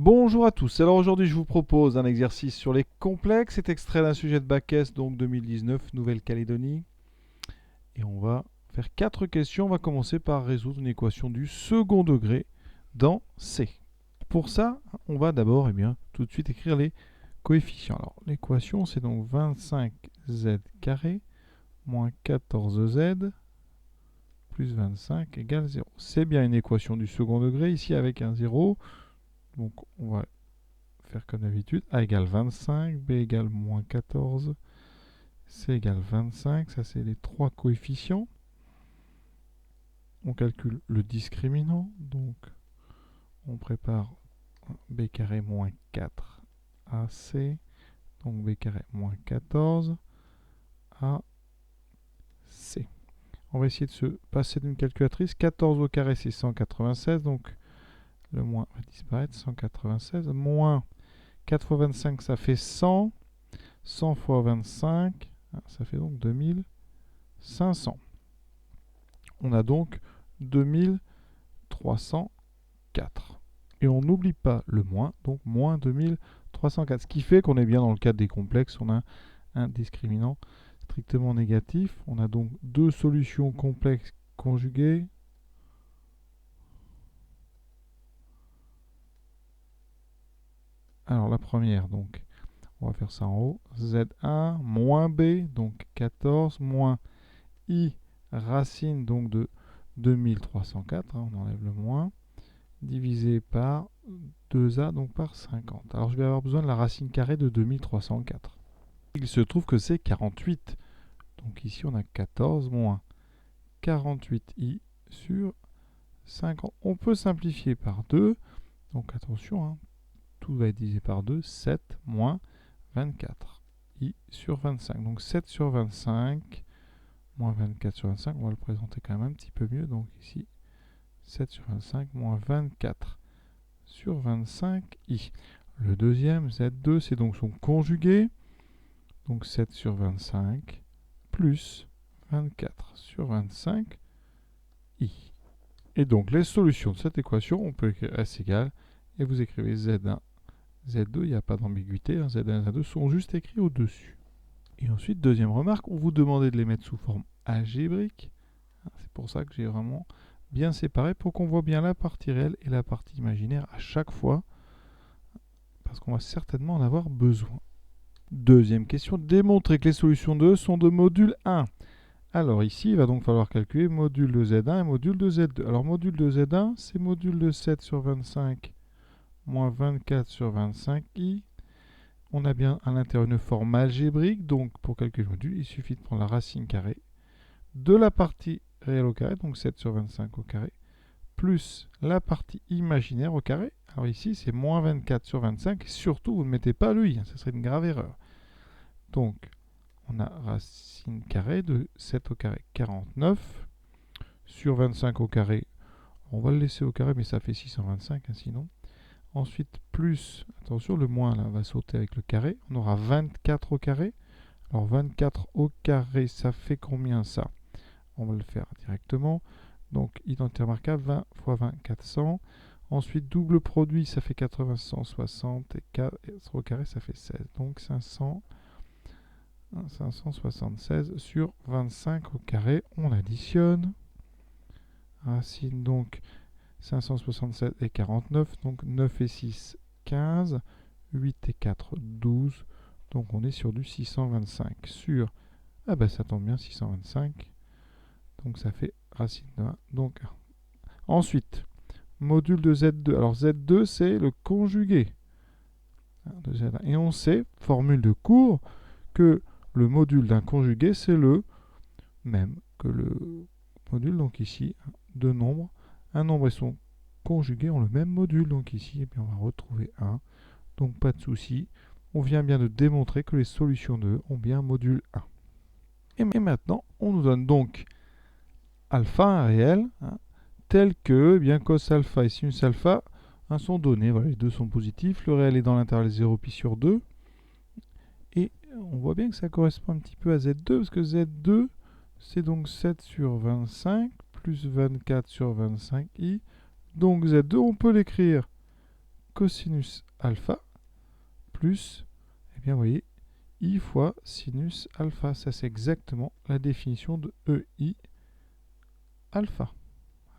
Bonjour à tous. Alors aujourd'hui, je vous propose un exercice sur les complexes. C'est extrait d'un sujet de bac S, donc 2019, Nouvelle-Calédonie. Et on va faire 4 questions. On va commencer par résoudre une équation du second degré dans C. Pour ça, on va d'abord tout de suite écrire les coefficients. Alors l'équation, c'est donc 25z carré moins 14z plus 25 égale 0. C'est bien une équation du second degré, ici avec un 0. Donc on va faire comme d'habitude. A égale 25, B égale moins 14, C égale 25. Ça, c'est les trois coefficients. On calcule le discriminant. Donc, on prépare B carré moins 4 AC. Donc, B carré moins 14 AC. On va essayer de se passer d'une calculatrice. 14 au carré, c'est 196. Donc, le moins va disparaître. 196 moins 4 fois 25, ça fait 100. 100 fois 25, ça fait donc 2500. On a donc 2304. Et on n'oublie pas le moins, donc moins 2304. Ce qui fait qu'on est bien dans le cadre des complexes, on a un discriminant strictement négatif. On a donc deux solutions complexes conjuguées. Alors la première, donc, on va faire ça en haut. Z1 moins B, donc 14, moins I racine donc de 2304, on enlève le moins, divisé par 2A, donc par 50. Alors je vais avoir besoin de la racine carrée de 2304. Il se trouve que c'est 48. Donc ici on a 14 moins 48i sur 50. On peut simplifier par 2. Donc attention, tout va être divisé par 2. 7 moins 24. I sur 25. Donc 7 sur 25 moins 24 sur 25. On va le présenter quand même un petit peu mieux. Donc ici 7 sur 25 moins 24 sur 25i. Le deuxième, Z2, c'est donc son conjugué. Donc 7 sur 25 plus 24 sur 25i. Et donc les solutions de cette équation, on peut écrire S égale, et vous écrivez Z1, Z2, il n'y a pas d'ambiguïté, Z1 et Z2 sont juste écrits au-dessus. Et ensuite, deuxième remarque, on vous demandait de les mettre sous forme algébrique. C'est pour ça que j'ai vraiment bien séparé, pour qu'on voit bien la partie réelle et la partie imaginaire à chaque fois, parce qu'on va certainement en avoir besoin. Deuxième question, démontrer que les solutions de E sont de module 1. Alors ici, il va donc falloir calculer module de Z1 et module de Z2. Alors module de Z1, c'est module de 7 sur 25 moins 24 sur 25i. On a bien à l'intérieur une forme algébrique, donc pour calculer le module, il suffit de prendre la racine carrée de la partie réelle au carré, donc 7 sur 25 au carré, plus la partie imaginaire au carré. Alors ici, c'est moins 24 sur 25. Surtout, vous ne mettez pas le i, ce serait une grave erreur. Donc, on a racine carrée de 7 au carré, 49, sur 25 au carré. On va le laisser au carré, mais ça fait 625, sinon. Ensuite, plus, attention, le moins là va sauter avec le carré. On aura 24 au carré. Alors 24 au carré, ça fait combien ça? On va le faire directement. Donc, identité remarquable, 20 fois 20, 400. Ensuite, double produit, ça fait 80, 160. Et 4 au carré, ça fait 16. Donc, 576 sur 25 au carré. On additionne. Racine, donc, 576 et 49. Donc, 9 et 6, 15. 8 et 4, 12. Donc, on est sur du 625 sur... Ah ben, ça tombe bien, 625. Donc, ça fait racine de 1. Donc, 1. Ensuite, module de Z2. Alors Z2, c'est le conjugué de Z1. Et on sait, formule de cours, que le module d'un conjugué, c'est le même que le module. Donc ici, deux nombres. Un nombre et son conjugué ont le même module. Donc ici, eh bien, on va retrouver 1. Donc pas de souci. On vient bien de démontrer que les solutions de E ont bien module 1. Et maintenant, on nous donne donc alpha, un réel, tel que cos alpha et sinus alpha sont donnés. Voilà, les deux sont positifs. Le réel est dans l'intervalle 0 pi sur 2. Et on voit bien que ça correspond un petit peu à Z2, parce que Z2, c'est donc 7 sur 25, plus 24 sur 25i. Donc Z2, on peut l'écrire cosinus alpha plus, eh bien, vous voyez, I fois sinus alpha. Ça, c'est exactement la définition de EI alpha.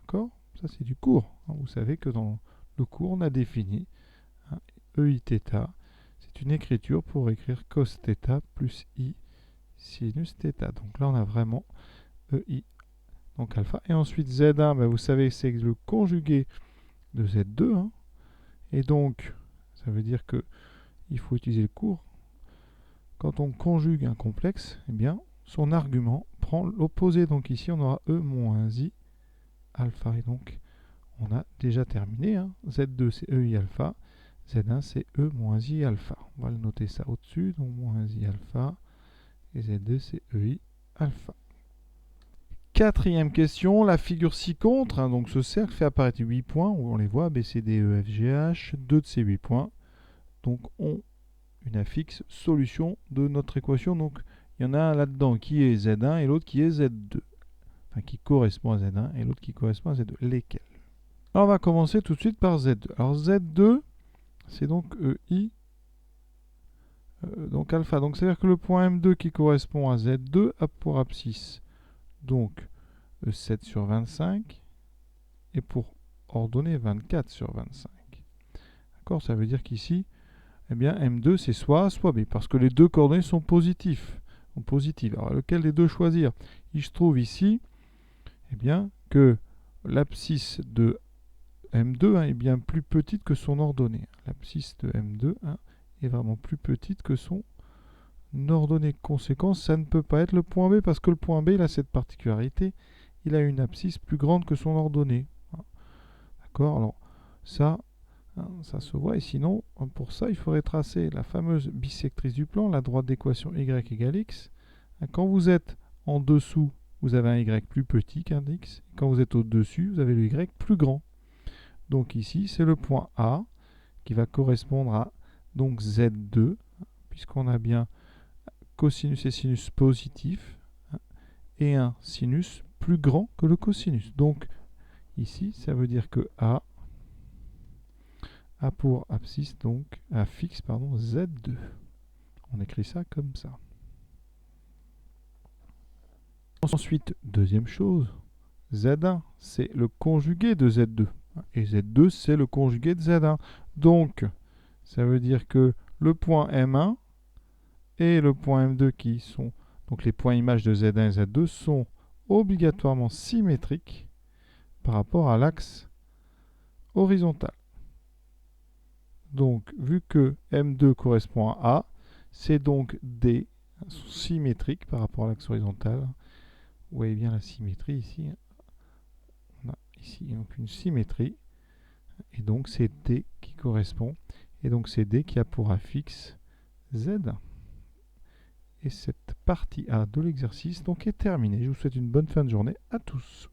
D'accord? Ça, c'est du cours. Vous savez que dans le cours, on a défini EI θ. C'est une écriture pour écrire cos θ plus I sinus θ. Donc là, on a vraiment EI, donc alpha. Et ensuite, Z1, ben, vous savez, c'est le conjugué de Z2. Hein. Et donc, ça veut dire que il faut utiliser le cours. Quand on conjugue un complexe, eh bien, son argument prend l'opposé. Donc ici, on aura E moins I alpha. Et donc, on a déjà terminé. Hein. Z2, c'est EI alpha. Z1, c'est E moins I alpha. On va le noter ça au-dessus. Donc, moins I alpha. Et Z2, c'est EI alpha. Quatrième question, la figure ci-contre. Hein, donc, ce cercle fait apparaître 8 points. Où on les voit, B, C, D, E, F, G, H. 2 de ces 8 points. Donc, on une affixe solution de notre équation. Donc, il y en a un là-dedans qui est Z1 et l'autre qui est Z2. Enfin, qui correspond à Z1 et l'autre qui correspond à Z2. Lesquels? Alors, on va commencer tout de suite par Z2. Alors, Z2, c'est donc EI, donc alpha. Donc, c'est-à-dire que le point M2 qui correspond à Z2 a pour abscisse, donc, 7 sur 25, et pour ordonnée 24 sur 25. D'accord? Ça veut dire qu'ici, eh bien, M2, c'est soit A, soit B, parce que les deux coordonnées sont positives. Alors, lequel des deux choisir? Il se trouve ici, eh bien, que l'abscisse de M2 hein, est bien plus petite que son ordonnée. L'abscisse de M2 hein, est vraiment plus petite que son ordonnée. Conséquence, ça ne peut pas être le point B, parce que le point B, il a cette particularité, il a une abscisse plus grande que son ordonnée. D'accord? Alors, ça se voit, et sinon, pour ça, il faudrait tracer la fameuse bisectrice du plan, la droite d'équation y égale x. Quand vous êtes en dessous, vous avez un y plus petit qu'un x. Quand vous êtes au-dessus, vous avez le y plus grand. Donc ici, c'est le point A qui va correspondre à donc Z2, puisqu'on a bien cosinus et sinus positifs, et un sinus plus grand que le cosinus. Donc ici, ça veut dire que A pour abscisse, donc affixe, pardon, Z2. On écrit ça comme ça. Ensuite, deuxième chose, Z1, c'est le conjugué de Z2. Et Z2, c'est le conjugué de Z1. Donc, ça veut dire que le point M1 et le point M2 qui sont, donc les points images de Z1 et Z2, sont obligatoirement symétriques par rapport à l'axe horizontal. Donc, vu que M2 correspond à A, c'est donc D symétrique par rapport à l'axe horizontal. Vous voyez bien la symétrie ici. On a ici donc une symétrie. Et donc, c'est D qui correspond. Et donc, c'est D qui a pour affixe Z. Et cette partie A de l'exercice donc est terminée. Je vous souhaite une bonne fin de journée à tous.